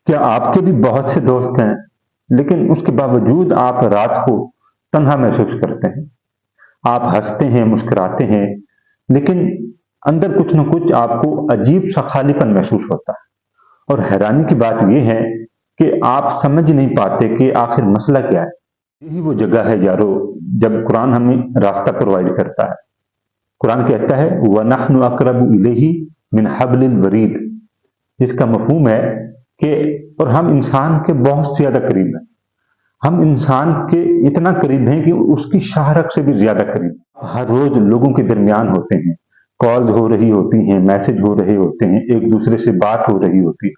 کیا آپ کے بھی بہت سے دوست ہیں لیکن اس کے باوجود آپ رات کو تنہا محسوس کرتے ہیں؟ آپ ہنستے ہیں، مسکراتے ہیں، لیکن اندر کچھ نہ کچھ آپ کو عجیب سا خالی پن محسوس ہوتا ہے۔ اور حیرانی کی بات یہ ہے کہ آپ سمجھ نہیں پاتے کہ آخر مسئلہ کیا ہے۔ یہی وہ جگہ ہے یارو جب قرآن ہمیں راستہ پرووائڈ کرتا ہے۔ قرآن کہتا ہے وَنَحْنُ أَقْرَبُ إِلَيْهِ مِنْ حَبْلِ الْوَرِيدِ، جس کا مفہوم ہے کہ اور ہم انسان کے بہت زیادہ قریب ہیں۔ ہم انسان کے اتنا قریب ہیں کہ اس کی شاہرگ سے بھی زیادہ قریب۔ ہر روز لوگوں کے درمیان ہوتے ہیں، کالز ہو رہی ہوتی ہیں، میسج ہو رہے ہوتے ہیں، ایک دوسرے سے بات ہو رہی ہوتی ہے،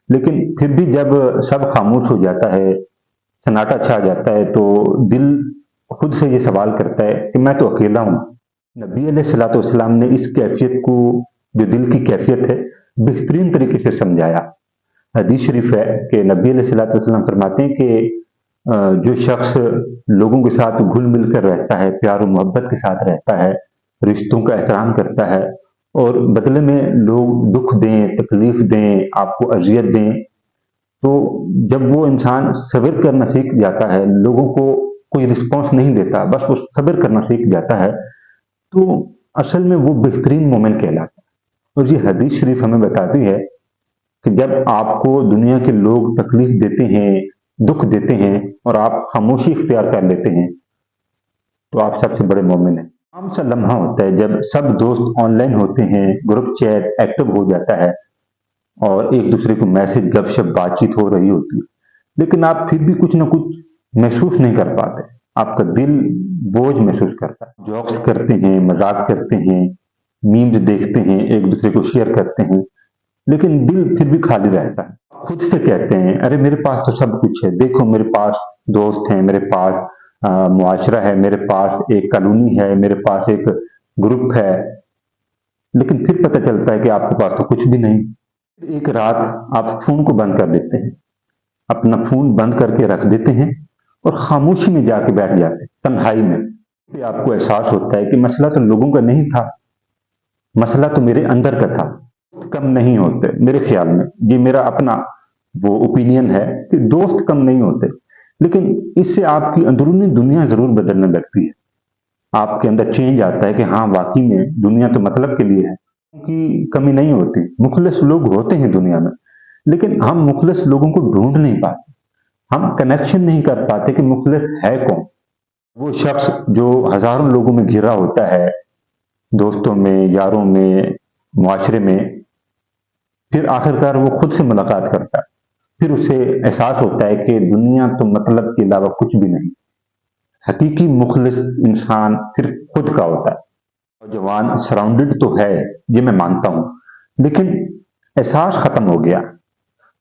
لیکن پھر بھی جب سب خاموش ہو جاتا ہے، سناٹا چھا جاتا ہے، تو دل خود سے یہ سوال کرتا ہے کہ میں تو اکیلا ہوں۔ نبی علیہ الصلوۃ والسلام نے اس کیفیت کو، جو دل کی کیفیت ہے، بہترین طریقے سے سمجھایا۔ حدیث شریف ہے کہ نبی علیہ الصلوۃ والسلام فرماتے ہیں کہ جو شخص لوگوں کے ساتھ گھل مل کر رہتا ہے، پیار و محبت کے ساتھ رہتا ہے، رشتوں کا احترام کرتا ہے، اور بدلے میں لوگ دکھ دیں، تکلیف دیں، آپ کو اذیت دیں، تو جب وہ انسان صبر کرنا سیکھ جاتا ہے، لوگوں کو کوئی رسپانس نہیں دیتا، بس وہ صبر کرنا سیکھ جاتا ہے، تو اصل میں وہ بہترین مومن کہلاتا ہے۔ اور یہ حدیث شریف ہمیں بتاتی ہے کہ جب آپ کو دنیا کے لوگ تکلیف دیتے ہیں، دکھ دیتے ہیں، اور آپ خاموشی اختیار کر لیتے ہیں، تو آپ سب سے بڑے مومن ہیں۔ عام سا لمحہ ہوتا ہے جب سب دوست آن لائن ہوتے ہیں، گروپ چیٹ ایکٹیو ہو جاتا ہے، اور ایک دوسرے کو میسج، گپ شپ، بات چیت ہو رہی ہوتی ہے، لیکن آپ پھر بھی کچھ نہ کچھ محسوس نہیں کر پاتے۔ آپ کا دل بوجھ محسوس کرتا ہے۔ جوکس کرتے ہیں، مذاق کرتے ہیں، میمز دیکھتے ہیں، ایک دوسرے کو شیئر کرتے ہیں، لیکن دل پھر بھی خالی رہتا ہے۔ خود سے کہتے ہیں ارے میرے پاس تو سب کچھ ہے، دیکھو میرے پاس دوست ہیں، میرے پاس معاشرہ ہے، میرے پاس ایک کالونی ہے، میرے پاس ایک گروپ ہے، لیکن پھر پتہ چلتا ہے کہ آپ کے پاس تو کچھ بھی نہیں۔ ایک رات آپ فون کو بند کر دیتے ہیں، اپنا فون بند کر کے رکھ دیتے ہیں، اور خاموشی میں جا کے بیٹھ جاتے ہیں، تنہائی میں۔ پھر آپ کو احساس ہوتا ہے کہ مسئلہ تو لوگوں کا نہیں تھا، مسئلہ تو میرے اندر کا تھا۔ کم نہیں ہوتے میرے خیال میں، یہ میرا اپنا وہ اوپینین ہے کہ دوست کم نہیں ہوتے، لیکن اس سے آپ کی اندرونی دنیا ضرور بدلنے لگتی ہے۔ آپ کے اندر چینج آتا ہے کہ ہاں واقعی میں دنیا تو مطلب کے لیے ہے، کی کمی نہیں ہوتی، مخلص لوگ ہوتے ہیں دنیا میں، لیکن ہم مخلص لوگوں کو ڈھونڈ نہیں پاتے، ہم کنیکشن نہیں کر پاتے کہ مخلص ہے کون۔ وہ شخص جو ہزاروں لوگوں میں گھرا ہوتا ہے، دوستوں میں، یاروں میں، معاشرے میں، پھر آخرکار وہ خود سے ملاقات کرتا ہے، پھر اسے احساس ہوتا ہے کہ دنیا تو مطلب کے علاوہ کچھ بھی نہیں۔ حقیقی مخلص انسان صرف خود کا ہوتا ہے۔ نوجوان سراؤنڈڈ تو ہے، یہ میں مانتا ہوں، لیکن احساس ختم ہو گیا۔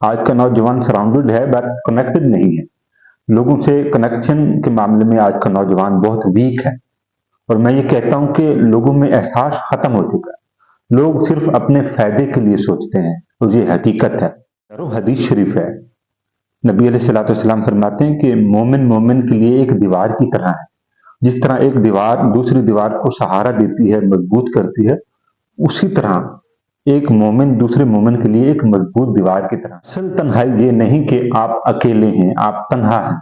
آج کا نوجوان سراؤنڈڈ ہے بٹ کنیکٹڈ نہیں ہے۔ لوگوں سے کنیکشن کے معاملے میں آج کا نوجوان بہت ویک ہے، اور میں یہ کہتا ہوں کہ لوگوں میں احساس ختم ہو چکا ہے۔ لوگ صرف اپنے فائدے کے لیے سوچتے ہیں، اور یہ حقیقت ہے۔ حدیث شریف ہے، نبی علیہ الصلوۃ والسلام فرماتے ہیں کہ مومن مومن کے لیے ایک دیوار کی طرح ہے۔ جس طرح ایک دیوار دوسری دیوار کو سہارا دیتی ہے، مضبوط کرتی ہے، اسی طرح ایک مومن دوسرے مومن کے لیے ایک مضبوط دیوار کی طرح۔ اصل تنہائی یہ نہیں کہ آپ اکیلے ہیں، آپ تنہا ہیں،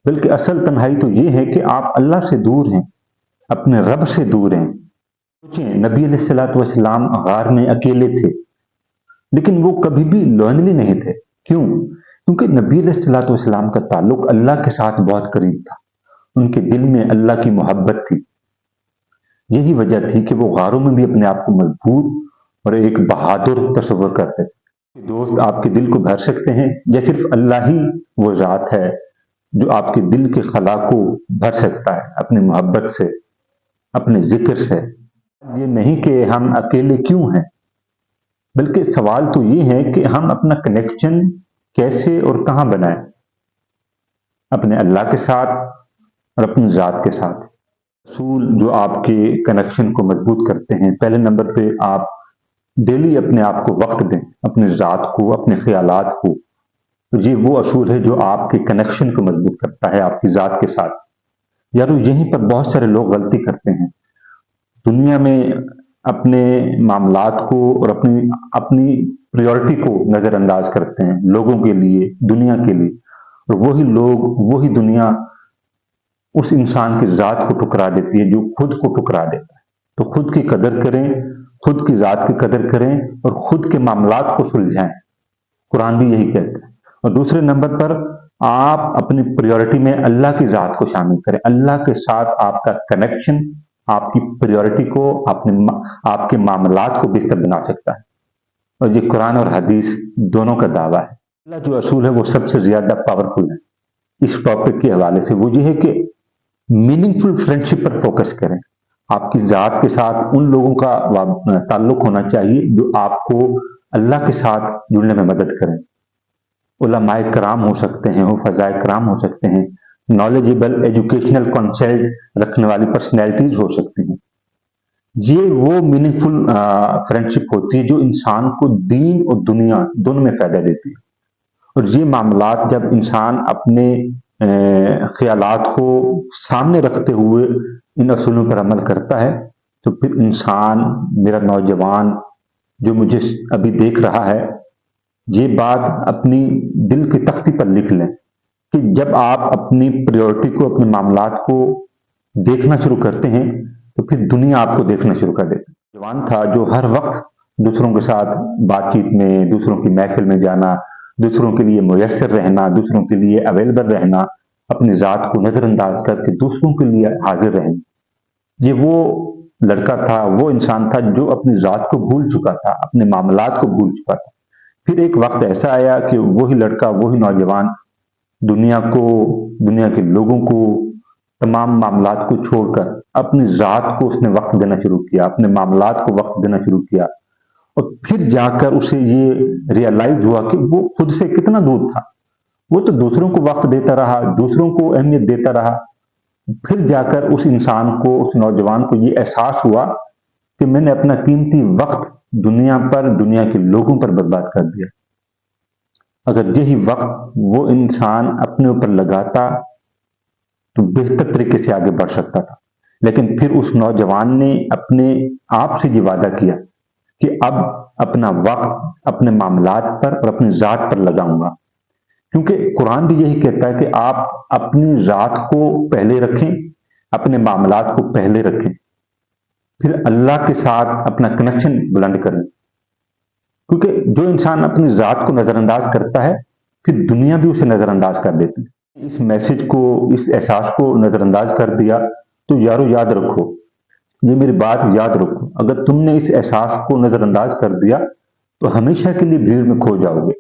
بلکہ اصل تنہائی تو یہ ہے کہ آپ اللہ سے دور ہیں، اپنے رب سے دور ہیں۔ سوچیں، نبی علیہ الصلوۃ والسلام غار میں اکیلے تھے، لیکن وہ کبھی بھی لونلی نہیں تھے۔ کیوں؟ کیونکہ نبی علیہ الصلوۃ والسلام کا تعلق اللہ کے ساتھ بہت قریب تھا، ان کے دل میں اللہ کی محبت تھی۔ یہی وجہ تھی کہ وہ غاروں میں بھی اپنے آپ کو مضبوط اور ایک بہادر تصور کرتے تھے۔ دوست آپ کے دل کو بھر سکتے ہیں، یا صرف اللہ ہی وہ ذات ہے جو آپ کے دل کے خلا کو بھر سکتا ہے اپنی محبت سے، اپنے ذکر سے۔ یہ نہیں کہ ہم اکیلے کیوں ہیں، بلکہ سوال تو یہ ہے کہ ہم اپنا کنیکشن کیسے اور کہاں بنائیں، اپنے اللہ کے ساتھ اور اپنی ذات کے ساتھ۔ اصول جو آپ کے کنیکشن کو مضبوط کرتے ہیں، پہلے نمبر پہ آپ ڈیلی اپنے آپ کو وقت دیں، اپنے ذات کو، اپنے خیالات کو۔ یہ وہ اصول ہے جو آپ کے کنیکشن کو مضبوط کرتا ہے آپ کی ذات کے ساتھ۔ یارو یہیں پر بہت سارے لوگ غلطی کرتے ہیں۔ دنیا میں اپنے معاملات کو اور اپنی پریورٹی کو نظر انداز کرتے ہیں لوگوں کے لیے، دنیا کے لیے، اور وہی لوگ، وہی دنیا اس انسان کی ذات کو ٹھکرا دیتی ہے جو خود کو ٹھکرا دیتا ہے۔ تو خود کی قدر کریں، خود کی ذات کی قدر کریں اور خود کے معاملات کو سلجھائیں۔ قرآن بھی یہی کہتا ہے۔ اور دوسرے نمبر پر آپ اپنی پریورٹی میں اللہ کی ذات کو شامل کریں۔ اللہ کے ساتھ آپ کا کنیکشن آپ کی پریورٹی کو، آپ کے معاملات کو بہتر بنا سکتا ہے، اور یہ قرآن اور حدیث دونوں کا دعویٰ ہے۔ اللہ جو اصول ہے وہ سب سے زیادہ پاورفل ہے اس ٹاپک کے حوالے سے، وہ یہ ہے کہ میننگ فل فرینڈشپ پر فوکس کریں۔ آپ کی ذات کے ساتھ ان لوگوں کا تعلق ہونا چاہیے جو آپ کو اللہ کے ساتھ جڑنے میں مدد کریں۔ علماء کرام ہو سکتے ہیں، حفظاء کرام ہو سکتے ہیں، نالجیبل ایجوکیشنل کنسلٹ رکھنے والی پرسنالٹیز ہو سکتی ہیں۔ یہ وہ میننگ فل فرینڈشپ ہوتی ہے جو انسان کو دین اور دنیا دونوں میں فائدہ دیتی ہے۔ اور یہ معاملات جب انسان اپنے خیالات کو سامنے رکھتے ہوئے ان اصولوں پر عمل کرتا ہے تو پھر انسان، میرا نوجوان جو مجھے ابھی دیکھ رہا ہے، یہ بات اپنی دل کی تختی پر لکھ لیں کہ جب آپ اپنی پریورٹی کو، اپنے معاملات کو دیکھنا شروع کرتے ہیں تو پھر دنیا آپ کو دیکھنا شروع کر دیتی ہے۔ جوان تھا جو ہر وقت دوسروں کے ساتھ بات چیت میں، دوسروں کی محفل میں جانا، دوسروں کے لیے میسر رہنا، دوسروں کے لیے اویلیبل رہنا، اپنی ذات کو نظر انداز کر کے دوسروں کے لیے حاضر رہنا، یہ وہ لڑکا تھا، وہ انسان تھا جو اپنی ذات کو بھول چکا تھا، اپنے معاملات کو بھول چکا تھا۔ پھر ایک وقت ایسا آیا کہ وہی لڑکا، وہی نوجوان دنیا کو، دنیا کے لوگوں کو، تمام معاملات کو چھوڑ کر اپنی ذات کو اس نے وقت دینا شروع کیا، اپنے معاملات کو وقت دینا شروع کیا، اور پھر جا کر اسے یہ ریئلائز ہوا کہ وہ خود سے کتنا دور تھا۔ وہ تو دوسروں کو وقت دیتا رہا، دوسروں کو اہمیت دیتا رہا، پھر جا کر اس انسان کو، اس نوجوان کو یہ احساس ہوا کہ میں نے اپنا قیمتی وقت دنیا پر، دنیا کے لوگوں پر برباد کر دیا۔ اگر یہی وقت وہ انسان اپنے اوپر لگاتا تو بہتر طریقے سے آگے بڑھ سکتا تھا، لیکن پھر اس نوجوان نے اپنے آپ سے یہ وعدہ کیا کہ اب اپنا وقت اپنے معاملات پر اور اپنی ذات پر لگاؤں گا، کیونکہ قرآن بھی یہی کہتا ہے کہ آپ اپنی ذات کو پہلے رکھیں، اپنے معاملات کو پہلے رکھیں، پھر اللہ کے ساتھ اپنا کنیکشن بلند کریں، کیونکہ جو انسان اپنی ذات کو نظر انداز کرتا ہے پھر دنیا بھی اسے نظر انداز کر دیتی ہے۔ اس میسج کو، اس احساس کو نظر انداز کر دیا تو یارو یاد رکھو، یہ میری بات یاد رکھو، اگر تم نے اس احساس کو نظر انداز کر دیا تو ہمیشہ کے لیے بھیڑ میں کھو جاؤ گے۔